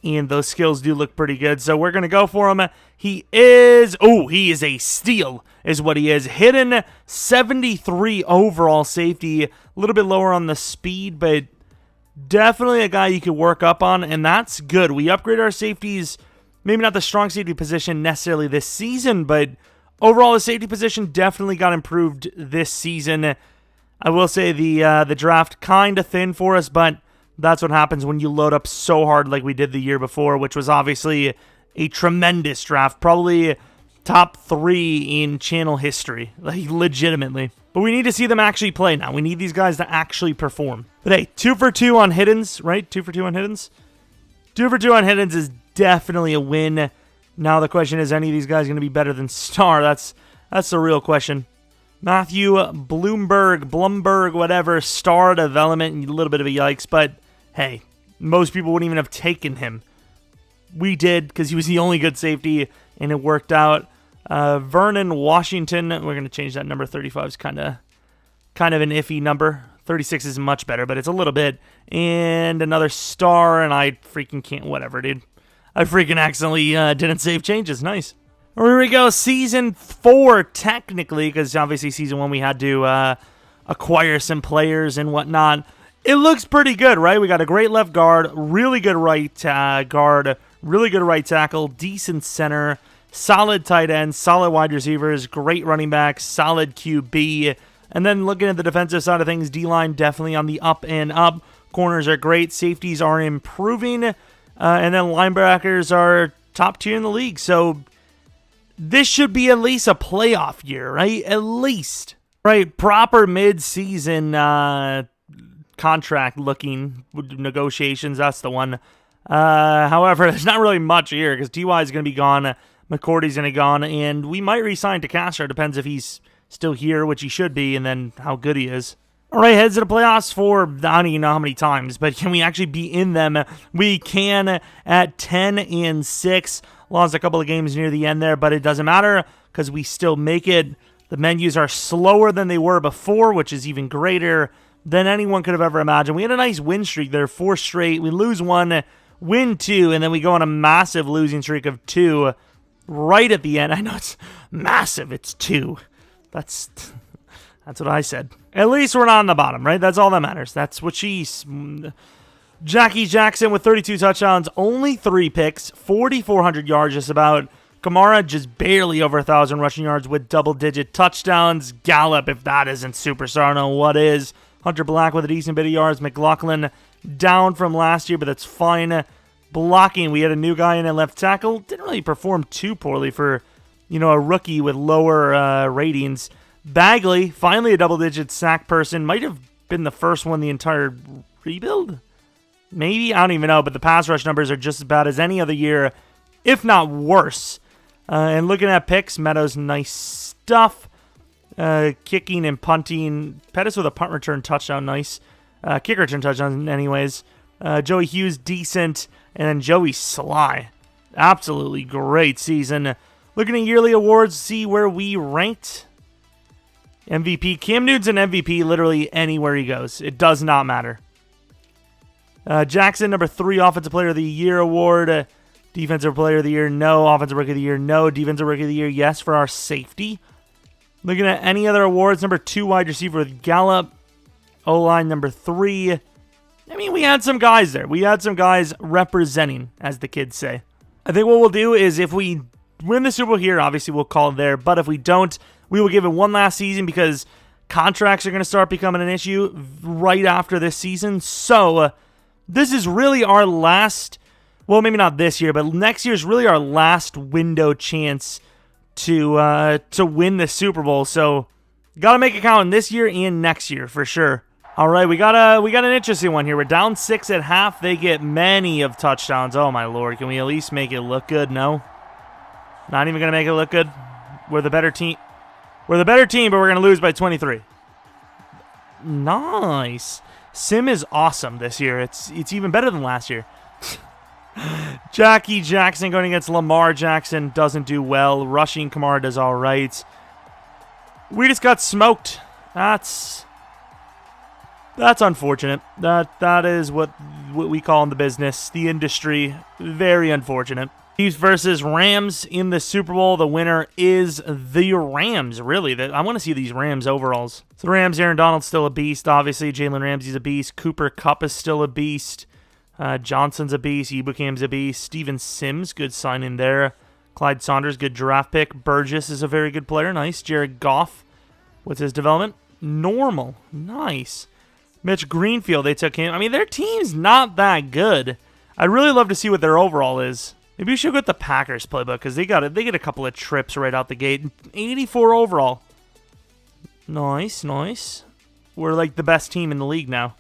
and those skills do look pretty good. So we're going to go for him. He is a steal is what he is. Hidden 73 overall safety. A little bit lower on the speed, but definitely a guy you could work up on, and that's good. We upgrade our safeties, maybe not the strong safety position necessarily this season, but overall the safety position definitely got improved this season. I will say the draft kind of thin for us, but that's what happens when you load up so hard like we did the year before, which was obviously a tremendous draft. Probably top 3 in channel history, like legitimately. But we need to see them actually play now. We need these guys to actually perform. But hey, 2 for 2 on hiddens, right? 2 for 2 on hiddens? 2 for 2 on hiddens is definitely a win. Now the question is, any of these guys going to be better than Star? That's the real question. Matthew Blumberg, whatever, Star development, a little bit of a yikes, but hey, most people wouldn't even have taken him. We did, because he was the only good safety, and it worked out. Vernon Washington, we're going to change that number. 35 is kind of an iffy number. 36 is much better, but it's a little bit. And another Star, and I freaking can't, whatever, dude. I freaking accidentally didn't save changes. Nice. Here we go, Season 4, technically, because obviously Season 1 we had to acquire some players and whatnot. It looks pretty good, right? We got a great left guard, really good right guard, really good right tackle, decent center, solid tight end, solid wide receivers, great running back, solid QB. And then looking at the defensive side of things, D-line definitely on the up and up. Corners are great. Safeties are improving. And then linebackers are top tier in the league. So this should be at least a playoff year, right? At least. Right, proper mid-season contract looking negotiations. That's the one. However, there's not really much here because T.Y. is going to be gone. McCourty's going to be gone. And we might re-sign to Castro. Depends if he's still here, which he should be, and then how good he is. All right, heads to the playoffs for I don't even know how many times, but can we actually be in them? We can at 10-6. Lost a couple of games near the end there, but it doesn't matter because we still make it. The menus are slower than they were before, which is even greater than anyone could have ever imagined. We had a nice win streak there, 4 straight. We lose 1, win 2, and then we go on a massive losing streak of 2 right at the end. I know it's massive. It's 2. That's what I said. At least we're not on the bottom, right? That's all that matters. That's what she's... Jackie Jackson with 32 touchdowns, only 3 picks, 4,400 yards just about. Kamara just barely over 1,000 rushing yards with double-digit touchdowns. Gallup, if that isn't superstar, I don't know what is. Hunter Black with a decent bit of yards. McLaughlin down from last year, but that's fine. Blocking, we had a new guy in at left tackle. Didn't really perform too poorly for, a rookie with lower ratings. Bagley, finally a double-digit sack person. Might have been the first one the entire rebuild? Maybe? I don't even know, but the pass rush numbers are just as bad as any other year, if not worse. And looking at picks, Meadows, nice stuff. Kicking and punting. Pettis with a punt return touchdown, nice. Kick return touchdown, anyways. Joey Hughes, decent. And then Joey Sly. Absolutely great season. Looking at yearly awards, see where we ranked. MVP. Cam Newton's an MVP literally anywhere he goes. It does not matter. Jackson, number 3, Offensive Player of the Year award. Defensive Player of the Year, no. Offensive Rookie of the Year, no. Defensive Rookie of the Year, yes, for our safety. Looking at any other awards, number 2, wide receiver with Gallup. O-line, number 3. I mean, we had some guys there. We had some guys representing, as the kids say. I think what we'll do is if we win the Super Bowl here, obviously we'll call it there. But if we don't, we will give it one last season because contracts are going to start becoming an issue right after this season. So this is really our last, well, maybe not this year, but next year is really our last window chance to win the Super Bowl. So got to make it count in this year and next year for sure. All right, we got an interesting one here. We're down 6 at half. They get many of touchdowns. Oh my lord, can we at least make it look good? No, not even gonna make it look good. We're the better team. We're the better team, but we're gonna lose by 23. Nice. Sim is awesome this year. It's even better than last year. Jackie Jackson going against Lamar Jackson doesn't do well. Rushing Kamara does all right. We just got smoked. That's unfortunate. That is what we call in the business, the industry. Very unfortunate. Chiefs versus Rams in the Super Bowl. The winner is the Rams, really. I want to see these Rams overalls. So the Rams, Aaron Donald's still a beast, obviously. Jalen Ramsey's a beast. Cooper Kupp is still a beast. Johnson's a beast. Ibukam's a beast. Steven Sims, good signing there. Clyde Saunders, good draft pick. Burgess is a very good player. Nice. Jared Goff, what's his development? Normal. Nice. Mitch Greenfield, they took him. I mean, their team's not that good. I'd really love to see what their overall is. Maybe we should go with the Packers playbook because they get a couple of trips right out the gate. 84 overall. Nice, nice. We're like the best team in the league now.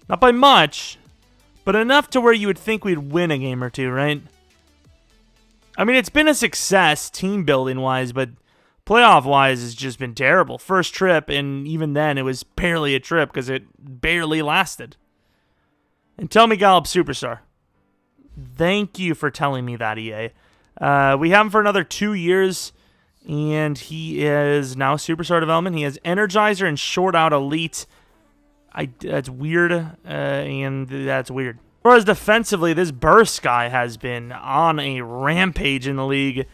Not by much, but enough to where you would think we'd win a game or two, right? I mean, it's been a success team building wise, but playoff wise has just been terrible. First trip, and even then it was barely a trip because it barely lasted. And tell me Gallup's superstar. Thank you for telling me that, EA. We have him for another 2 years, and he is now Superstar Development. He has Energizer and Short Out Elite. That's weird, and that's weird. As far as defensively, this Burst guy has been on a rampage in the league.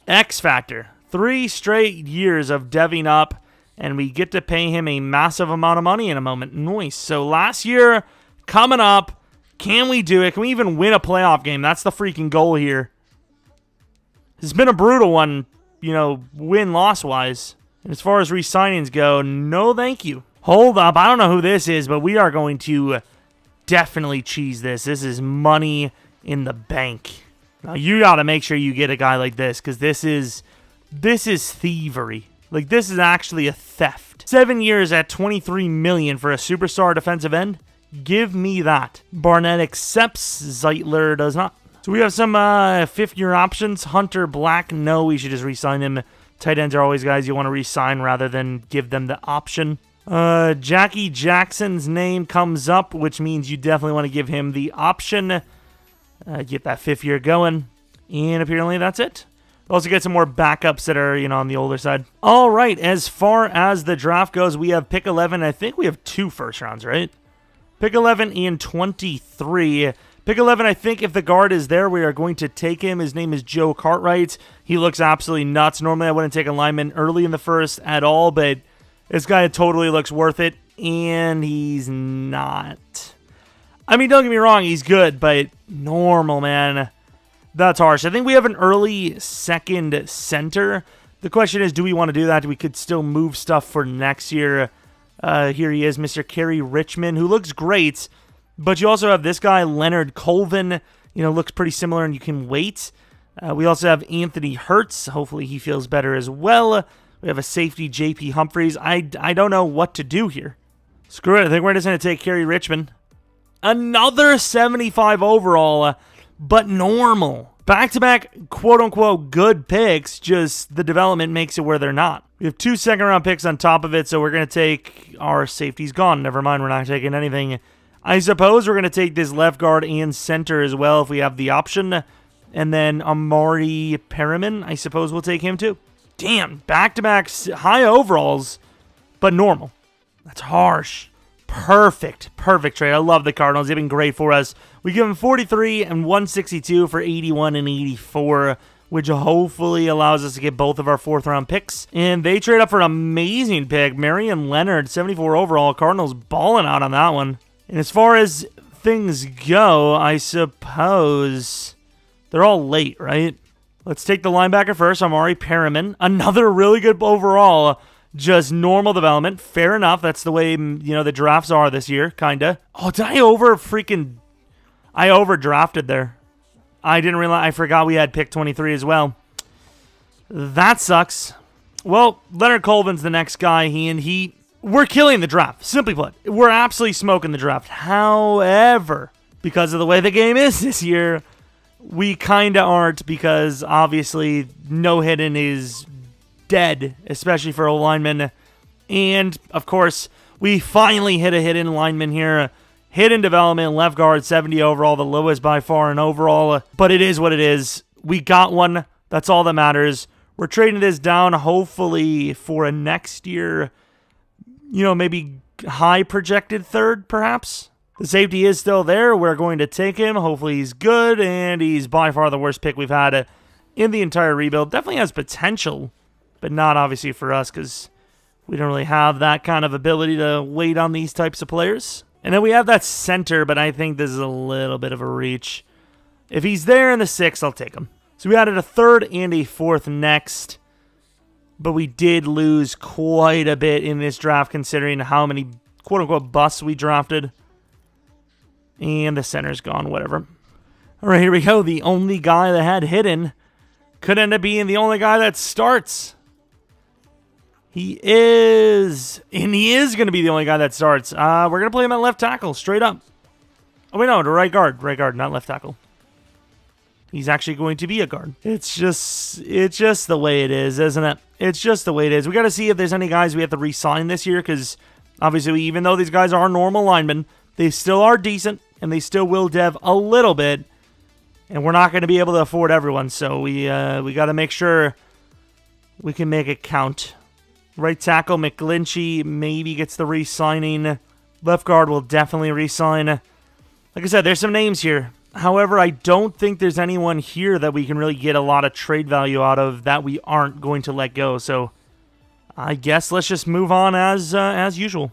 X Factor. 3 straight years of deving up, and we get to pay him a massive amount of money in a moment. Nice. So last year, coming up, can we do it? Can we even win a playoff game? That's the freaking goal here. It's been a brutal one, win-loss-wise. And as far as re-signings go, no thank you. Hold up. I don't know who this is, but we are going to definitely cheese this. This is money in the bank. Now, you got to make sure you get a guy like this, because this is thievery. Like, this is actually a theft. 7 years at $23 million for a superstar defensive end. Give me that. Barnett accepts. Zeitler does not. So we have some fifth-year options. Hunter Black, no, we should just re-sign him. Tight ends are always guys you want to re-sign rather than give them the option. Jackie Jackson's name comes up, which means you definitely want to give him the option. Get that 5th year going. And apparently that's it. We'll also get some more backups that are, on the older side. All right, as far as the draft goes, we have pick 11. I think we have 2 first rounds, right? Pick 11 and 23. Pick 11, I think if the guard is there, we are going to take him. His name is Joe Cartwright. He looks absolutely nuts. Normally, I wouldn't take a lineman early in the first at all, but this guy totally looks worth it, and he's not. I mean, don't get me wrong, he's good, but normal, man. That's harsh. I think we have an early second center. The question is, do we want to do that? We could still move stuff for next year. Here he is, Mr. Kerry Richmond, who looks great. But you also have this guy, Leonard Colvin. Looks pretty similar, and you can wait. We also have Anthony Hertz. Hopefully he feels better as well. We have a safety, J.P. Humphreys. I don't know what to do here. Screw it. I think we're just going to take Kerry Richmond. Another 75 overall, but normal. Back-to-back, quote-unquote, good picks, just the development makes it where they're not. We have 2 second-round picks on top of it, so we're going to take our safety's gone. Never mind, we're not taking anything. I suppose we're going to take this left guard and center as well if we have the option. And then Amari Perriman, I suppose we'll take him too. Damn, back-to-back high overalls, but normal. That's harsh. Perfect trade. I love the Cardinals. They've been great for us. We give them 43 and 162 for 81 and 84, which hopefully allows us to get both of our 4th-round picks. And they trade up for an amazing pick. Marion Leonard, 74 overall. Cardinals balling out on that one. And as far as things go, I suppose they're all late, right? Let's take the linebacker first, Amari Perriman. Another really good overall. Just normal development. Fair enough. That's the way, the drafts are this year, kind of. Oh, did I overdrafted there. I didn't realize. I forgot we had pick 23 as well. That sucks. Well, Leonard Colvin's the next guy. We're killing the draft. Simply put, we're absolutely smoking the draft. However, because of the way the game is this year, we kind of aren't because obviously no hidden is dead, especially for a lineman. And, of course, we finally hit a hidden lineman here. Hidden development, left guard, 70 overall, the lowest by far in overall. But it is what it is. We got one. That's all that matters. We're trading this down, hopefully, for a next year, maybe high projected third, perhaps. The safety is still there. We're going to take him. Hopefully he's good, and he's by far the worst pick we've had in the entire rebuild. Definitely has potential, but not obviously for us because we don't really have that kind of ability to wait on these types of players. And then we have that center, but I think this is a little bit of a reach. If he's there in the 6th, I'll take him. So we added a 3rd and a 4th next, but we did lose quite a bit in this draft considering how many quote-unquote busts we drafted. And the center's gone, whatever. All right, here we go. The only guy that had hidden could end up being the only guy that starts. He is going to be the only guy that starts. We're going to play him at left tackle, straight up. Oh, wait, no, to right guard, not left tackle. He's actually going to be a guard. It's just the way it is, isn't it? It's just the way it is. We got to see if there's any guys we have to re-sign this year, because obviously, even though these guys are normal linemen, they still are decent, and they still will dev a little bit, and we're not going to be able to afford everyone, so we got to make sure we can make it count. Right tackle, Mcallister maybe gets the re-signing. Left guard will definitely re-sign. Like I said, there's some names here. However, I don't think there's anyone here that we can really get a lot of trade value out of that we aren't going to let go, so I guess let's just move on as usual.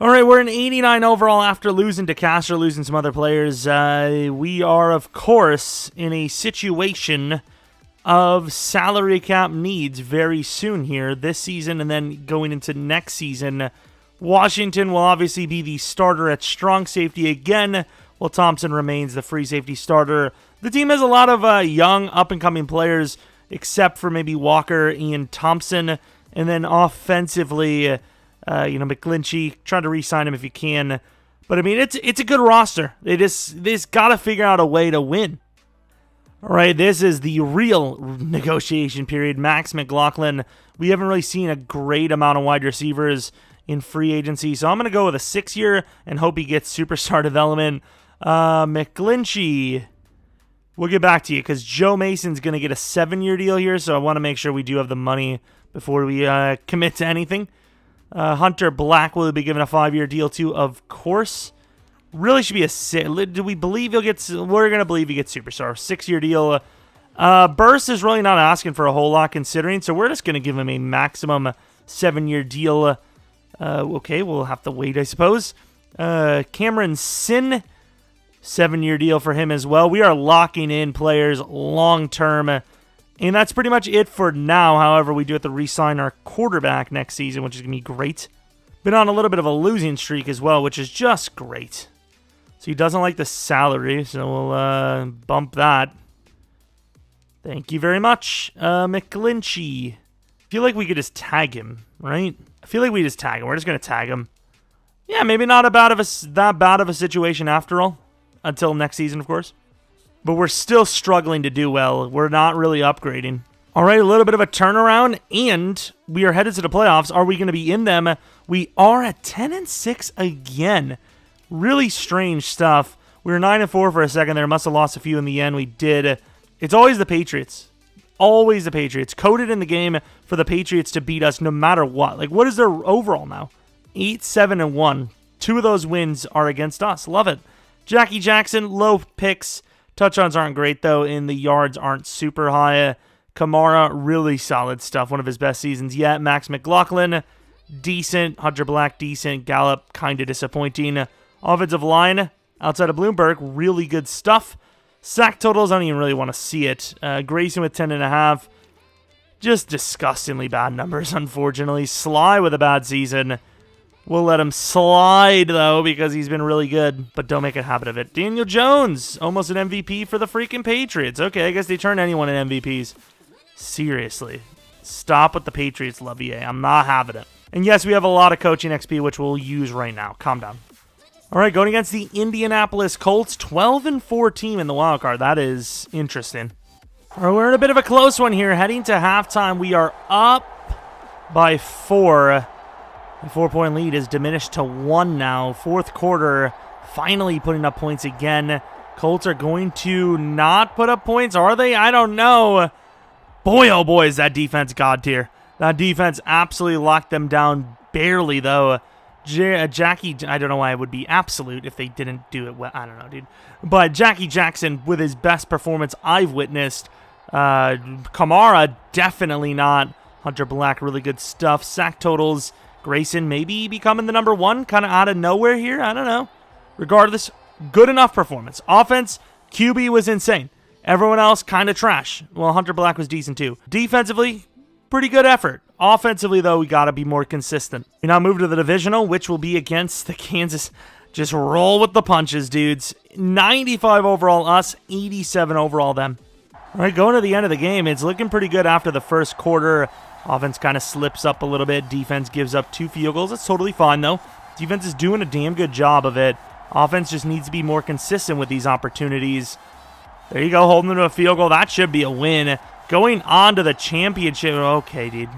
All right, we're an 89 overall after losing to Castro, losing some other players. We are, of course, in a situation of salary cap needs very soon here, this season and then going into next season. Washington will obviously be the starter at strong safety again, while Thompson remains the free safety starter. The team has a lot of young, up-and-coming players, except for maybe Walker and Thompson. And then offensively, Mcallister, try to re-sign him if you can. But, I mean, it's a good roster. They just got to figure out a way to win. All right, this is the real negotiation period. Max McLaughlin, we haven't really seen a great amount of wide receivers in free agency, so I'm going to go with a 6-year and hope he gets superstar development. Mcallister, we'll get back to you because Joe Mason's going to get a 7-year deal here, so I want to make sure we do have the money before we commit to anything. Hunter Black will be given a 5-year deal too, of course. Really should be a 6. Do we believe he'll get? We're going to believe he gets superstar. 6-year deal. Burst is really not asking for a whole lot considering, so we're just going to give him a maximum 7-year deal. Okay, we'll have to wait, I suppose. Cameron Sin, 7-year deal for him as well. We are locking in players long-term, and that's pretty much it for now. However, we do have to re-sign our quarterback next season, which is going to be great. Been on a little bit of a losing streak as well, which is just great. So he doesn't like the salary, so we'll bump that. Thank you very much. Mcallister. I feel like we could just tag him, right? I feel like we just tag him. We're just going to tag him. Yeah, maybe not that bad of a situation after all. Until next season, of course. But we're still struggling to do well. We're not really upgrading. All right, a little bit of a turnaround, and we are headed to the playoffs. Are we going to be in them? We are at 10-6 again. Really strange stuff. We were 9-4 for a second there. Must have lost a few in the end. We did. It's always the Patriots. Always the Patriots. Coded in the game for the Patriots to beat us no matter what. Like, what is their overall now? 8-7-1. 2 of those wins are against us. Love it. Jackie Jackson, low picks. Touchdowns aren't great, though, and the yards aren't super high. Kamara, really solid stuff. One of his best seasons yet. Max McLaughlin, decent. Hunter Black, decent. Gallup, kind of disappointing. Offensive line, outside of Bloomberg, really good stuff. Sack totals, I don't even really want to see it. Grayson with 10.5. Just disgustingly bad numbers, unfortunately. Sly with a bad season. We'll let him slide, though, because he's been really good, but don't make a habit of it. Daniel Jones, almost an MVP for the freaking Patriots. Okay, I guess they turn anyone into MVPs. Seriously. Stop with the Patriots, Levier. I'm not having it. And yes, we have a lot of coaching XP, which we'll use right now. Calm down. All right, going against the Indianapolis Colts, 12-4 team in the wild card. That is interesting. All right, we're in a bit of a close one here. Heading to halftime, we are up by 4. The 4-point lead is diminished to 1 now. Fourth quarter, finally putting up points again. Colts are going to not put up points, are they? I don't know. Boy, oh boy, is that defense god tier. That defense absolutely locked them down barely, though. Jackie, I don't know why it would be absolute if they didn't do it well. I don't know, dude. But Jackie Jackson with his best performance I've witnessed. Kamara, definitely not. Hunter Black, really good stuff. Sack totals. Grayson maybe becoming the number one, kind of out of nowhere here. I don't know. Regardless, good enough performance. Offense, QB was insane. Everyone else, kind of trash. Well, Hunter Black was decent too. Defensively, pretty good effort. Offensively, though, we got to be more consistent. We now move to the divisional, which will be against the Kansas. Just roll with the punches, dudes. 95 overall us, 87 overall them. All right, going to the end of the game, it's looking pretty good after the first quarter. Offense kind of slips up a little bit. Defense gives up 2 field goals. That's totally fine, though. Defense is doing a damn good job of it. Offense just needs to be more consistent with these opportunities. There you go, holding them to a field goal. That should be a win. Going on to the championship. Okay, dude.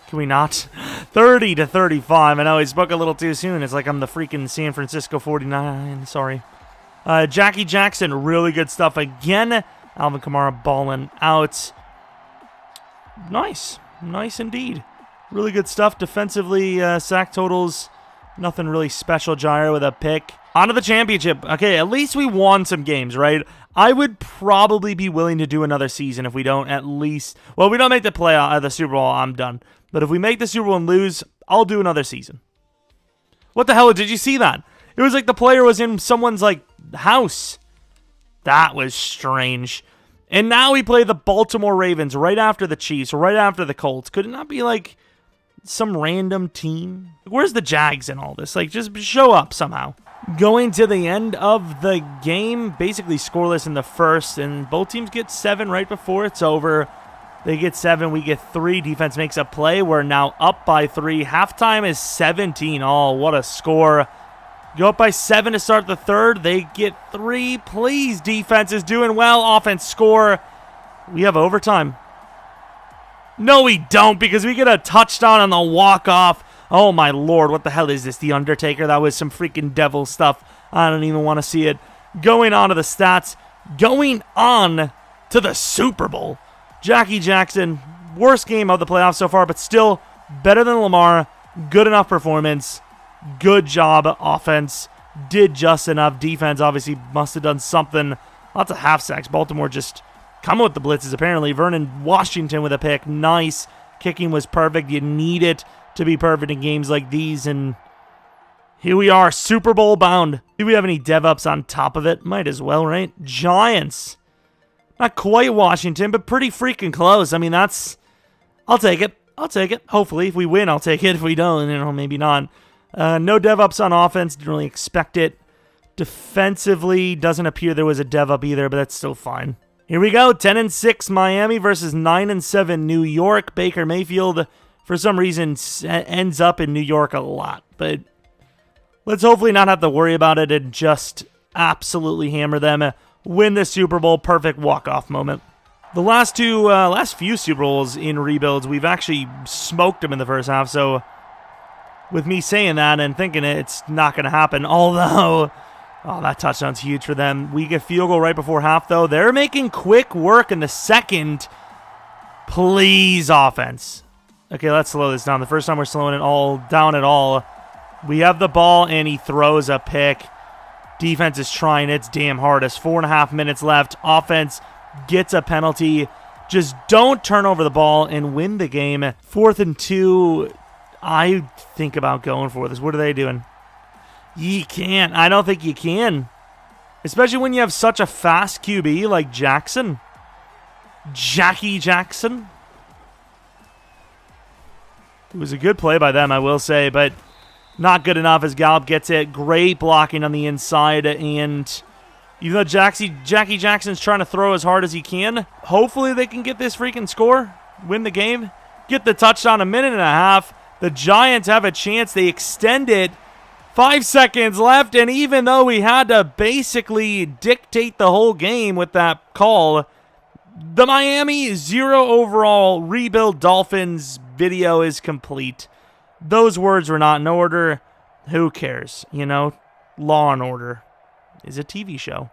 Can we not? 30-35. I know, he spoke a little too soon. It's like I'm the freaking San Francisco 49. Sorry. Jackie Jackson, really good stuff again. Alvin Kamara balling out. Nice. Nice indeed. Really good stuff. Defensively, sack totals, nothing really special. Jair with a pick. On to the championship. Okay, at least we won some games, right? I would probably be willing to do another season if we don't at least... Well, we don't make the playoff, the Super Bowl, I'm done. But if we make the Super Bowl and lose, I'll do another season. What the hell? Did you see that? It was like the player was in someone's, like, house. That was strange. And now we play the Baltimore Ravens right after the Chiefs, right after the Colts. Could it not be, like, some random team? Where's the Jags in all this? Like, just show up somehow. Going to the end of the game, basically scoreless in the first, and both teams get 7 right before it's over. They get 7, we get 3. Defense makes a play. We're now up by 3. Halftime is 17 all. What a score. Go up by 7 to start the third. They get 3. Please, defense is doing well. Offense score. We have overtime. No, we don't, because we get a touchdown on the walk-off. Oh, my Lord. What the hell is this? The Undertaker? That was some freaking devil stuff. I don't even want to see it. Going on to the stats. Going on to the Super Bowl. Jackie Jackson, worst game of the playoffs so far, but still better than Lamar. Good enough performance. Good job, offense. Did just enough. Defense obviously must have done something. Lots of half sacks. Baltimore just coming with the blitzes, apparently. Vernon Washington with a pick. Nice. Kicking was perfect. You need it to be perfect in games like these, and here we are, Super Bowl bound. Do we have any dev ups on top of it? Might as well, right? Giants. Not quite Washington, but pretty freaking close. I mean, that's... I'll take it. I'll take it. Hopefully, if we win, I'll take it. If we don't, maybe not. No dev ups on offense. Didn't really expect it. Defensively, doesn't appear there was a dev up either, but that's still fine. Here we go. 10-6 Miami versus 9-7 New York. Baker Mayfield, for some reason, ends up in New York a lot. But let's hopefully not have to worry about it and just absolutely hammer them. Win the Super Bowl. Perfect walk-off moment. The last few Super Bowls in rebuilds, we've actually smoked them in the first half. So with me saying that and thinking it's not going to happen, although... Oh, that touchdown's huge for them. We get field goal right before half, though. They're making quick work in the second. Please, offense. Okay, let's slow this down. The first time we're slowing it all down at all. We have the ball, and he throws a pick. Defense is trying its damn hardest. 4.5 minutes left. Offense gets a penalty. Just don't turn over the ball and win the game. 4th and 2. I think about going for this. What are they doing? You can't. I don't think you can. Especially when you have such a fast QB like Jackson. Jackie Jackson. It was a good play by them, I will say, but not good enough as Gallup gets it. Great blocking on the inside, and even though Jackie Jackson's trying to throw as hard as he can, hopefully they can get this freaking score, win the game, get the touchdown. 1.5 minutes. The Giants have a chance. They extend it. 5 seconds left, and even though we had to basically dictate the whole game with that call, the Miami 0 overall rebuild Dolphins video is complete. Those words were not in order. Who cares? You know, Law and Order is a TV show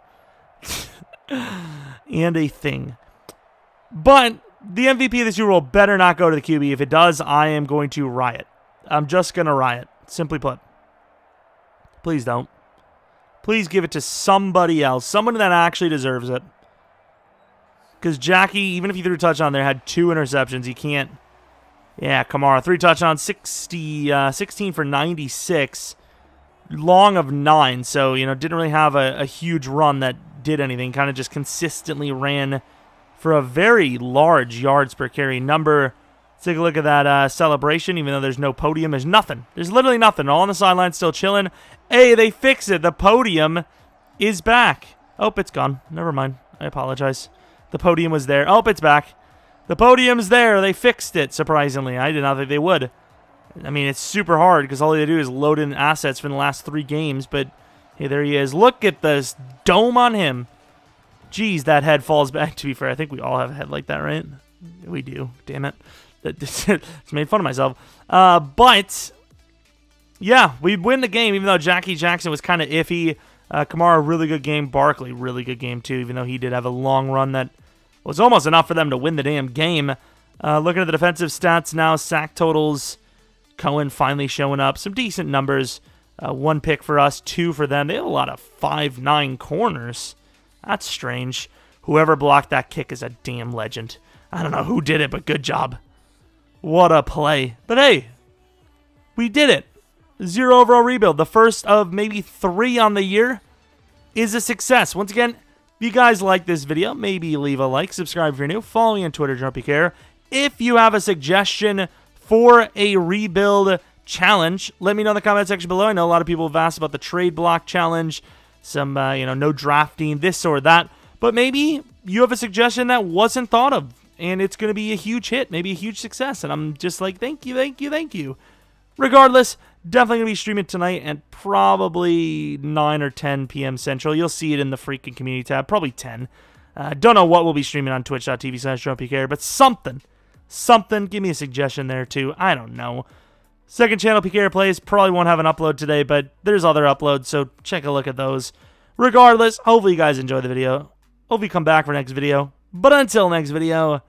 and a thing. But the MVP of the Super Bowl better not go to the QB. If it does, I am going to riot. I'm just going to riot. Simply put. Please don't. Please give it to somebody else. Someone that actually deserves it. Because Jackie, even if he threw a touchdown there, had 2 interceptions. He can't. Yeah, Kamara, 3 touchdowns, 16 for 96. Long of 9. So, didn't really have a huge run that did anything. Kind of just consistently ran for a very large yards per carry number. Let's take a look at that celebration. Even though there's no podium, there's nothing. There's literally nothing. All on the sideline still chilling. Hey, they fix it. The podium is back. Oh, it's gone. Never mind. I apologize. The podium was there. Oh, it's back. The podium's there. They fixed it, surprisingly. I did not think they would. I mean, it's super hard because all they do is load in assets from the last 3 games. But, hey, there he is. Look at this dome on him. Jeez, that head falls back. To be fair, I think we all have a head like that, right? We do. Damn it. It's made fun of myself. But, yeah, we win the game, even though Jackie Jackson was kind of iffy. Kamara, really good game. Barkley, really good game, too, even though he did have a long run that was almost enough for them to win the damn game. Looking at the defensive stats now, sack totals, Cohen finally showing up. Some decent numbers. 1 pick for us, 2 for them. They have a lot of 5'9" corners. That's strange. Whoever blocked that kick is a damn legend. I don't know who did it, but good job. What a play. But hey, we did it. 0 overall rebuild. The first of maybe 3 on the year is a success. Once again, if you guys like this video, maybe leave a like, subscribe if you're new, follow me on Twitter, Jeromepkr. If you have a suggestion for a rebuild challenge, let me know in the comment section below. I know a lot of people have asked about the trade block challenge, some, no drafting, this or that. But maybe you have a suggestion that wasn't thought of, and it's going to be a huge hit, maybe a huge success. And I'm just like, thank you, thank you, thank you. Regardless, definitely going to be streaming tonight at probably 9 or 10 p.m. Central. You'll see it in the freaking community tab, probably 10. Don't know what we'll be streaming on twitch.tv/Jeromepkr, but something. Give me a suggestion there, too. I don't know. Second channel, PKR Plays, probably won't have an upload today, but there's other uploads, so check a look at those. Regardless, hopefully you guys enjoy the video. Hope you come back for next video. But until next video,